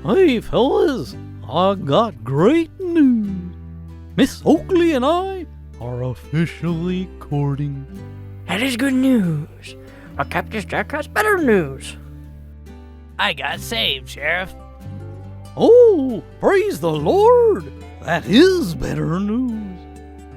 Hey fellas, I got great news. Miss Oakley and I are officially courting. That is good news. But Captain Jack has better news. I got saved, Sheriff. Oh, praise the Lord! That is better news.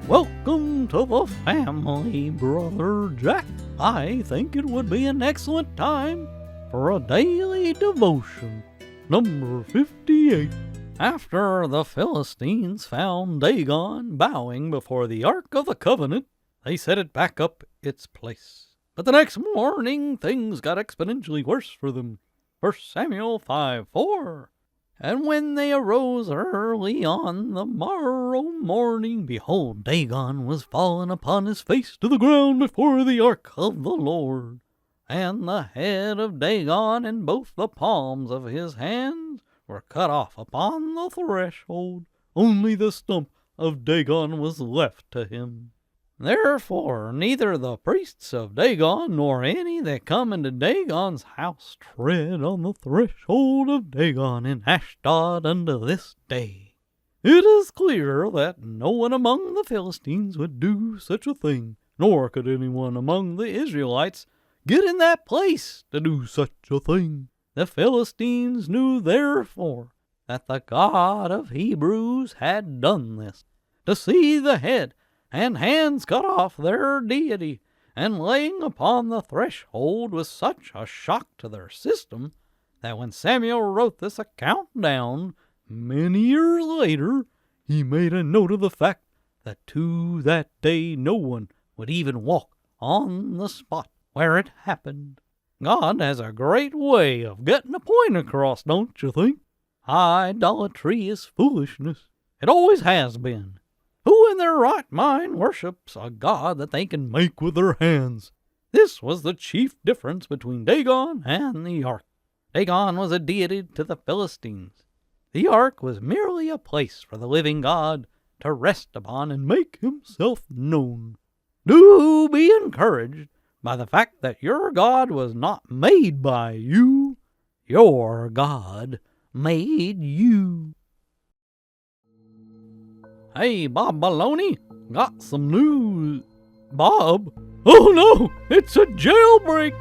Welcome to the family, Brother Jack. I think it would be an excellent time for a daily devotion. Number 58. After the Philistines found Dagon bowing before the Ark of the Covenant, they set it back up its place. But the next morning, things got exponentially worse for them. 1 Samuel 5:4. And when they arose early on the morrow morning, behold, Dagon was fallen upon his face to the ground before the ark of the Lord. And the head of Dagon and both the palms of his hands were cut off upon the threshold. Only the stump of Dagon was left to him. Therefore neither the priests of Dagon nor any that come into Dagon's house tread on the threshold of Dagon in Ashdod unto this day. It is clear that no one among the Philistines would do such a thing, nor could anyone among the Israelites get in that place to do such a thing. The Philistines knew therefore that the God of Hebrews had done this, to see the head and hands cut off their deity, and laying upon the threshold was such a shock to their system that when Samuel wrote this account down many years later, he made a note of the fact that to that day no one would even walk on the spot where it happened. God has a great way of getting a point across, don't you think? Idolatry is foolishness. It always has been. Who in their right mind worships a god that they can make with their hands? This was the chief difference between Dagon and the ark. Dagon was a deity to the Philistines. The ark was merely a place for the living God to rest upon and make himself known. Do be encouraged by the fact that your God was not made by you. Your God made you. Hey, Bob Baloney, got some news. Bob? Oh no, it's a jailbreak.